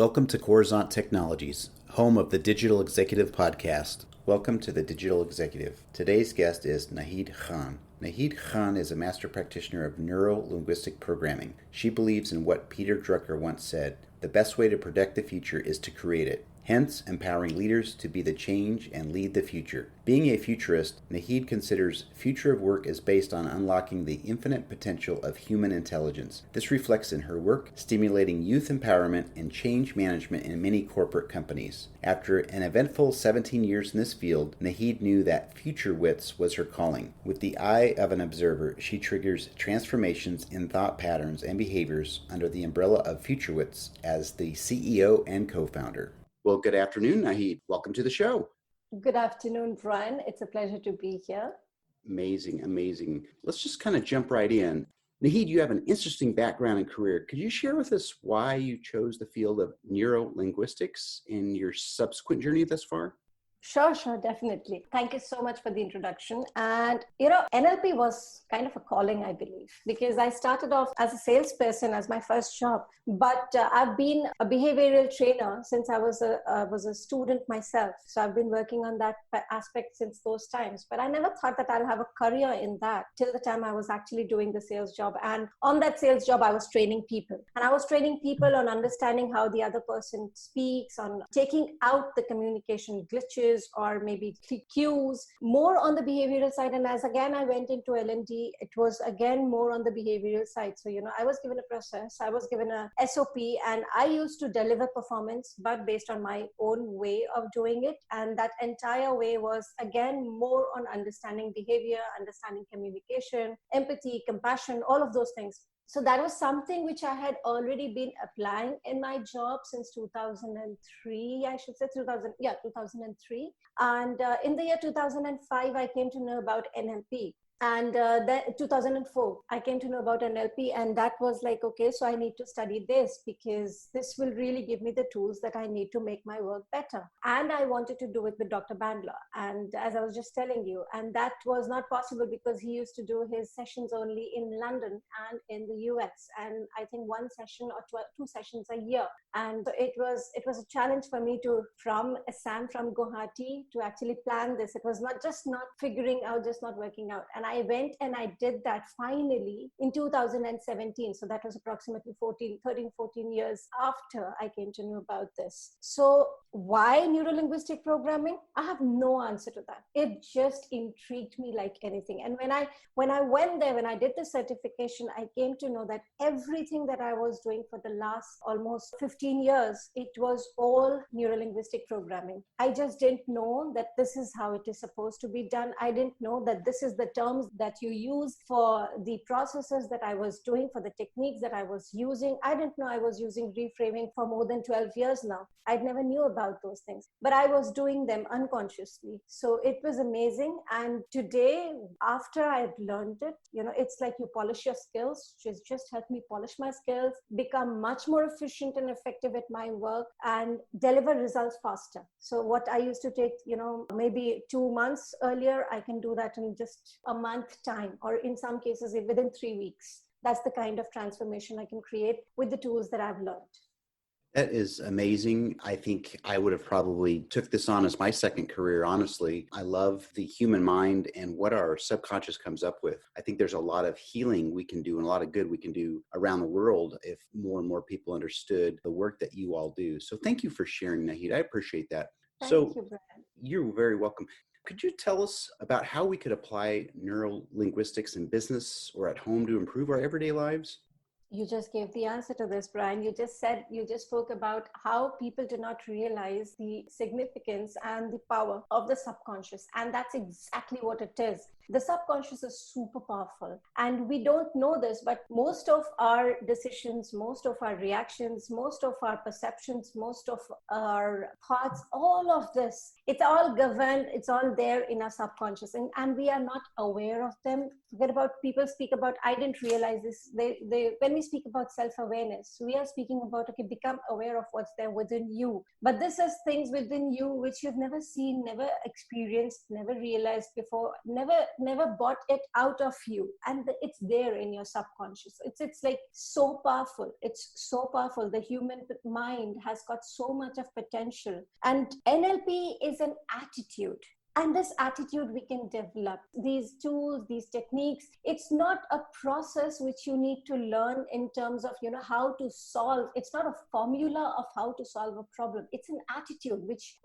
Welcome to Coruzant Technologies, home of the Digital Executive Podcast. Welcome to the Digital Executive. Today's guest is Naheed Khan. Naheed Khan is a master practitioner of Neurolinguistic Programming. She believes in what Peter Drucker once said, the best way to predict the future is to create it. Hence, empowering leaders to be the change and lead the future. Being a futurist, Naheed considers future of work as based on unlocking the infinite potential of human intelligence. This reflects in her work, stimulating youth empowerment and change management in many corporate companies. After an eventful 17 years in this field, Naheed knew that future wits was her calling. With the eye of an observer, she triggers transformations in thought patterns and behaviors under the umbrella of future wits as the CEO and co-founder. Well, good afternoon, Naheed. Welcome to the show. Good afternoon, Brian. It's a pleasure to be here. Amazing. Let's just kind of jump right in. Naheed, you have an interesting background and career. Could you share with us why you chose the field of neurolinguistics in your subsequent journey thus far? Sure, definitely. Thank you so much for the introduction. And, NLP was kind of a calling, I believe, because I started off as a salesperson as my first job. But I've been a behavioral trainer since I was a student myself. So I've been working on that aspect since those times. But I never thought that I'll have a career in that till the time I was actually doing the sales job. And on that sales job, I was training people. And I was training people on understanding how the other person speaks, on taking out the communication glitches, or maybe cues, more on the behavioral side. And as again I went into L&D, it was again more on the behavioral side. So I was given a process, I was given a SOP, and I used to deliver performance but based on my own way of doing it. And that entire way was again more on understanding behavior, understanding communication, empathy, compassion, all of those things. So that was something which I had already been applying in my job since 2003, I should say 2003. And in the year 2005, I came to know about NLP. And then 2004, I came to know about NLP, and that was like, okay, so I need to study this because this will really give me the tools that I need to make my work better. And I wanted to do it with Dr. Bandler. And as I was just telling you, and that was not possible because he used to do his sessions only in London and in the US. And I think one session or two sessions a year. And it was a challenge for me from Assam, from Guwahati, to actually plan this. It was not figuring out, just not working out. And I went and I did that finally in 2017. So that was approximately 13-14 years after I came to know about this. So why neurolinguistic programming? I have no answer to that. It just intrigued me like anything. And when I went there, when I did the certification, I came to know that everything that I was doing for the last almost 15 years, it was all neurolinguistic programming. I just didn't know that this is how it is supposed to be done. I didn't know that this is the terms that you use for the processes that I was doing, for the techniques that I was using. I didn't know I was using reframing for more than 12 years now. I never knew about those things, but I was doing them unconsciously. So it was amazing. And today, after I've learned it, it's like you polish your skills. It's just helped me polish my skills, become much more efficient and effective at my work, and deliver results faster. So what I used to take, maybe 2 months earlier, I can do that in just a month time, or in some cases within 3 weeks. That's the kind of transformation I can create with the tools that I've learned. That is amazing. I think I would have probably took this on as my second career, honestly. I love the human mind and what our subconscious comes up with. I think there's a lot of healing we can do and a lot of good we can do around the world if more and more people understood the work that you all do. So thank you for sharing, Naheed. I appreciate that. Thank you, Brian. You're very welcome. Could you tell us about how we could apply neurolinguistics in business or at home to improve our everyday lives? You just gave the answer to this, Brian. You just spoke about how people do not realize the significance and the power of the subconscious. And that's exactly what it is. The subconscious is super powerful. And we don't know this, but most of our decisions, most of our reactions, most of our perceptions, most of our thoughts, all of this, it's all governed, it's all there in our subconscious. And we are not aware of them. Forget about people speak about, I didn't realize this. When we speak about self-awareness, we are speaking about, okay, become aware of what's there within you. But this is things within you which you've never seen, never experienced, never realized before, never never bought it out of you, and it's there in your subconscious. It's like so powerful. It's so powerful. The human mind has got so much of potential, and NLP is an attitude. And this attitude we can develop. These tools, these techniques, it's not a process which you need to learn in terms of, how to solve. It's not a formula of how to solve a problem. It's an attitude which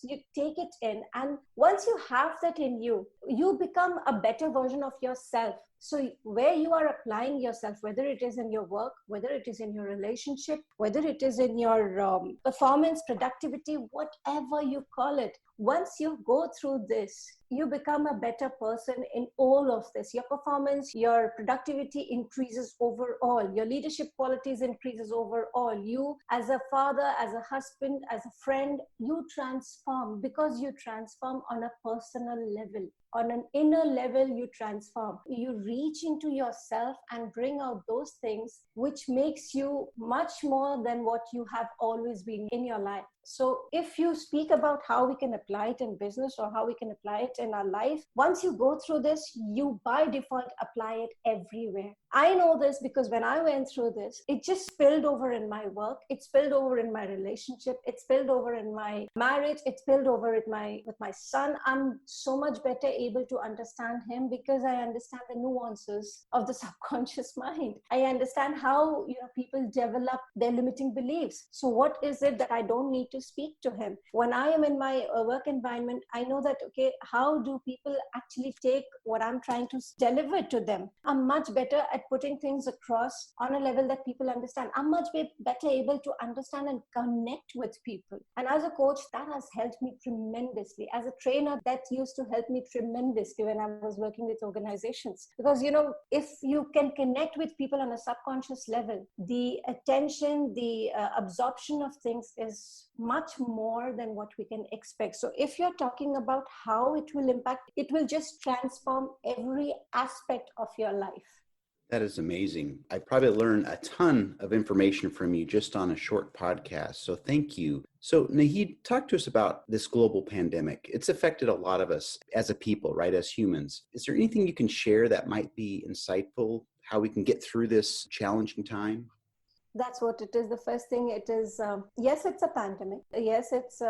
you take it in. And once you have that in you, you become a better version of yourself. So where you are applying yourself, whether it is in your work, whether it is in your relationship, whether it is in your performance, productivity, whatever you call it, once you go through this, you become a better person in all of this. Your performance, your productivity increases overall. Your leadership qualities increases overall. You as a father, as a husband, as a friend, you transform because you transform on a personal level. On an inner level, you transform. You reach into yourself and bring out those things which makes you much more than what you have always been in your life. So if you speak about how we can apply it in business or how we can apply it in our life, once you go through this, you by default apply it everywhere. I know this because when I went through this, it just spilled over in my work. It spilled over in my relationship. It spilled over in my marriage. It spilled over with my son. I'm so much better able to understand him because I understand the nuances of the subconscious mind. I understand how people develop their limiting beliefs. So what is it that I don't need to speak to him? When I am in my work environment, I know that, okay, how do people actually take what I'm trying to deliver to them? I'm much better at putting things across on a level that people understand. I'm much better able to understand and connect with people. And as a coach, that has helped me tremendously. As a trainer, that used to help me tremendously when I was working with organizations. Because, if you can connect with people on a subconscious level, the attention, the absorption of things is much more than what we can expect. So if you're talking about how it will impact, it will just transform every aspect of your life. That is amazing. I probably learned a ton of information from you just on a short podcast. So thank you. So Naheed, talk to us about this global pandemic. It's affected a lot of us as a people, right? As humans. Is there anything you can share that might be insightful, how we can get through this challenging time? That's what it is. The first thing it is, yes, it's a pandemic. Yes, it's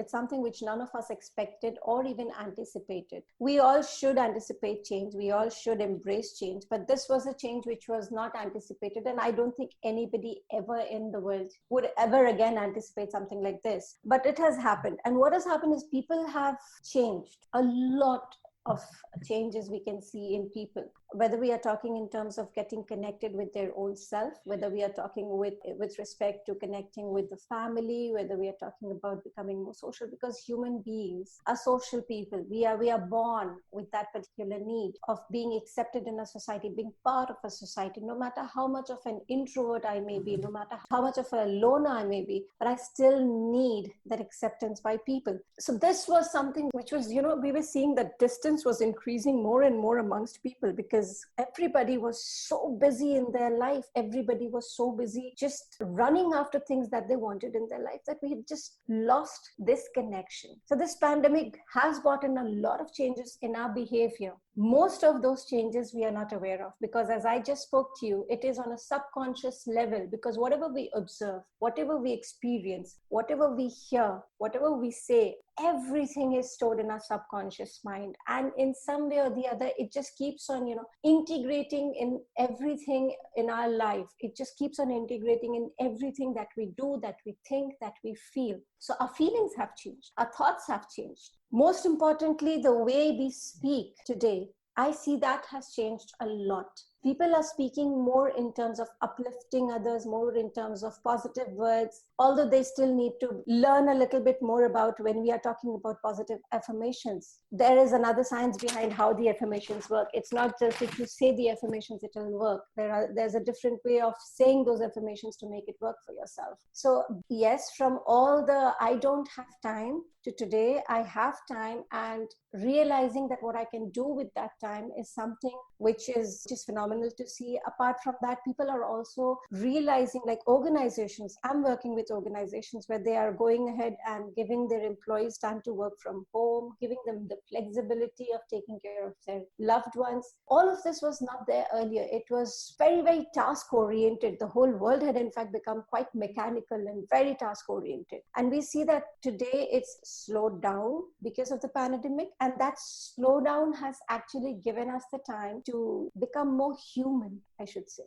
something which none of us expected or even anticipated. We all should anticipate change. We all should embrace change. But this was a change which was not anticipated. And I don't think anybody ever in the world would ever again anticipate something like this. But it has happened. And what has happened is people have changed a lot of changes we can see in people, whether we are talking in terms of getting connected with their own self, whether we are talking with respect to connecting with the family, whether we are talking about becoming more social, because human beings are social people. We are born with that particular need of being accepted in a society, being part of a society, no matter how much of an introvert I may be, no matter how much of a loner I may be, but I still need that acceptance by people. So this was something which was, we were seeing that distance was increasing more and more amongst people because everybody was so busy in their life. Everybody was so busy just running after things that they wanted in their life that we had just lost this connection. So this pandemic has brought in a lot of changes in our behavior. Most of those changes we are not aware of because, as I just spoke to you, it is on a subconscious level, because whatever we observe, whatever we experience, whatever we hear, whatever we say, everything is stored in our subconscious mind. And in some way or the other, it just keeps on, integrating in everything in our life. It just keeps on integrating in everything that we do, that we think, that we feel. So our feelings have changed. Our thoughts have changed. Most importantly, the way we speak today, I see that has changed a lot. People are speaking more in terms of uplifting others, more in terms of positive words, although they still need to learn a little bit more about when we are talking about positive affirmations. There is another science behind how the affirmations work. It's not just if you say the affirmations, it will work. There's a different way of saying those affirmations to make it work for yourself. So yes, from all the I don't have time to today, I have time, and realizing that what I can do with that time is something which is just phenomenal. phenomenal to see. Apart from that, people are also realizing, like organizations, I'm working with organizations where they are going ahead and giving their employees time to work from home, giving them the flexibility of taking care of their loved ones. All of this was not there earlier. It was very, very task oriented. The whole world had in fact become quite mechanical and very task oriented. And we see that today it's slowed down because of the pandemic. And that slowdown has actually given us the time to become more human, I should say.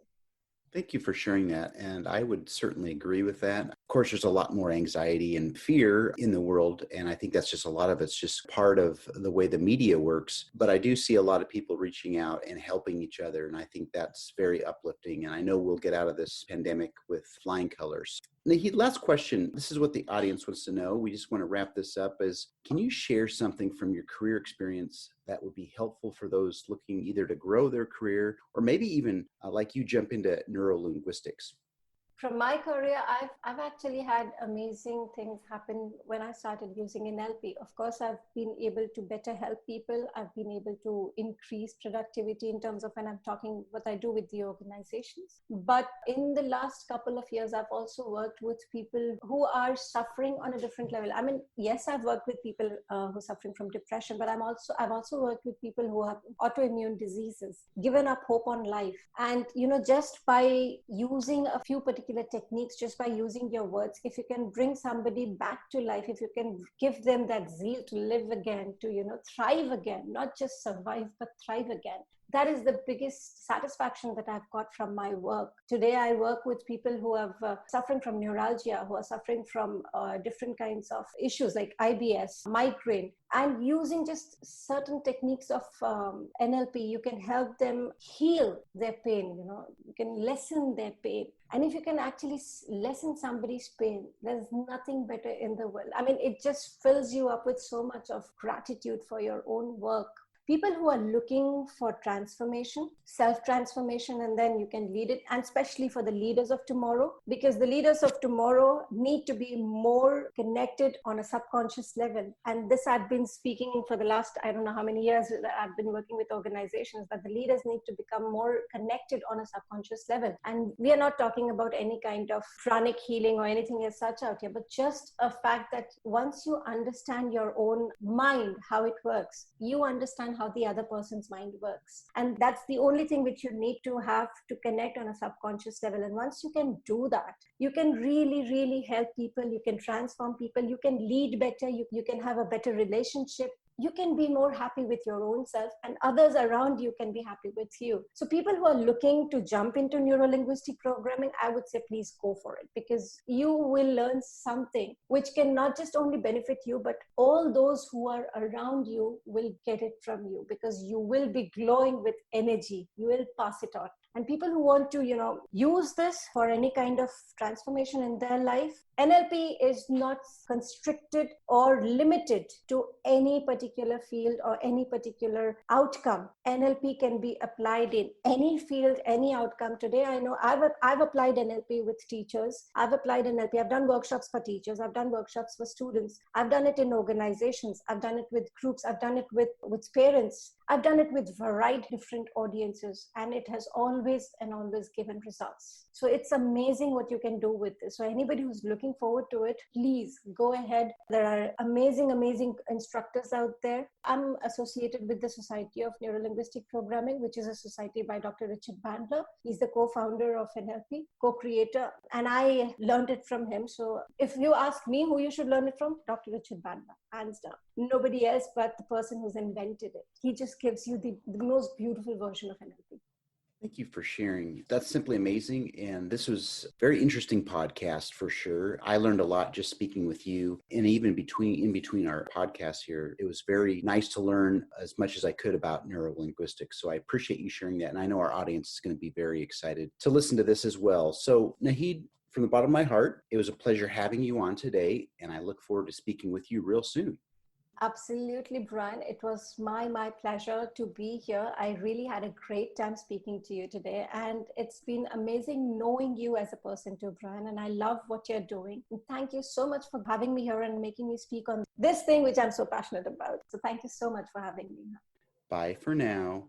Thank you for sharing that. And I would certainly agree with that. Of course, there's a lot more anxiety and fear in the world. And I think that's just a lot of it's just part of the way the media works. But I do see a lot of people reaching out and helping each other. And I think that's very uplifting. And I know we'll get out of this pandemic with flying colors. Naheed, last question. This is what the audience wants to know. We just want to wrap this up is, can you share something from your career experience that would be helpful for those looking either to grow their career or maybe even like you jump into neurolinguistics? From my career, I've actually had amazing things happen when I started using NLP. Of course, I've been able to better help people. I've been able to increase productivity in terms of when I'm talking what I do with the organizations. But in the last couple of years, I've also worked with people who are suffering on a different level. I mean, yes, I've worked with people who are suffering from depression, but I've also worked with people who have autoimmune diseases, given up hope on life. And, just by using a few particular techniques, just by using your words, if you can bring somebody back to life, if you can give them that zeal to live again, to thrive again, not just survive but thrive again, that is the biggest satisfaction that I've got from my work. Today, I work with people who have suffering from neuralgia, who are suffering from different kinds of issues like IBS, migraine, and using just certain techniques of NLP, you can help them heal their pain. You can lessen their pain. And if you can actually lessen somebody's pain, there's nothing better in the world. I mean, it just fills you up with so much of gratitude for your own work. People who are looking for transformation, self-transformation, and then you can lead it, and especially for the leaders of tomorrow, because the leaders of tomorrow need to be more connected on a subconscious level. And this I've been speaking for the last, I don't know how many years that I've been working with organizations, that the leaders need to become more connected on a subconscious level. And we are not talking about any kind of pranic healing or anything as such out here, but just a fact that once you understand your own mind, how it works, you understand how the other person's mind works. And that's the only thing which you need to have to connect on a subconscious level. And once you can do that, you can really, really help people. You can transform people. You can lead better. You can have a better relationship. You can be more happy with your own self, and others around you can be happy with you. So people who are looking to jump into neurolinguistic programming, I would say please go for it, because you will learn something which can not just only benefit you, but all those who are around you will get it from you, because you will be glowing with energy. You will pass it on. And people who want to, use this for any kind of transformation in their life, NLP is not constricted or limited to any particular field or any particular outcome. NLP can be applied in any field, any outcome. Today, I know I've applied NLP with teachers. I've applied NLP. I've done workshops for teachers. I've done workshops for students. I've done it in organizations. I've done it with groups. I've done it with parents. I've done it with varied different audiences, and it has always given results. So it's amazing what you can do with this. So anybody who's looking forward to it, please go ahead. There are amazing instructors out there. I'm associated with the Society of Neurolinguistic Programming, which is a society by Dr. Richard Bandler. He's the co-founder of NLP, co-creator, and I learned it from him. So if you ask me who you should learn it from, Dr. Richard Bandler, hands down. Nobody else but the person who's invented it. He just gives you the most beautiful version of NLP. Thank you for sharing. That's simply amazing. And this was a very interesting podcast for sure. I learned a lot just speaking with you, and even in between our podcasts here, it was very nice to learn as much as I could about neurolinguistics. So I appreciate you sharing that. And I know our audience is going to be very excited to listen to this as well. So Naheed, from the bottom of my heart, it was a pleasure having you on today. And I look forward to speaking with you real soon. Absolutely, Brian. It was my pleasure to be here. I really had a great time speaking to you today. And it's been amazing knowing you as a person too, Brian. And I love what you're doing. And thank you so much for having me here and making me speak on this thing, which I'm so passionate about. So thank you so much for having me. Bye for now.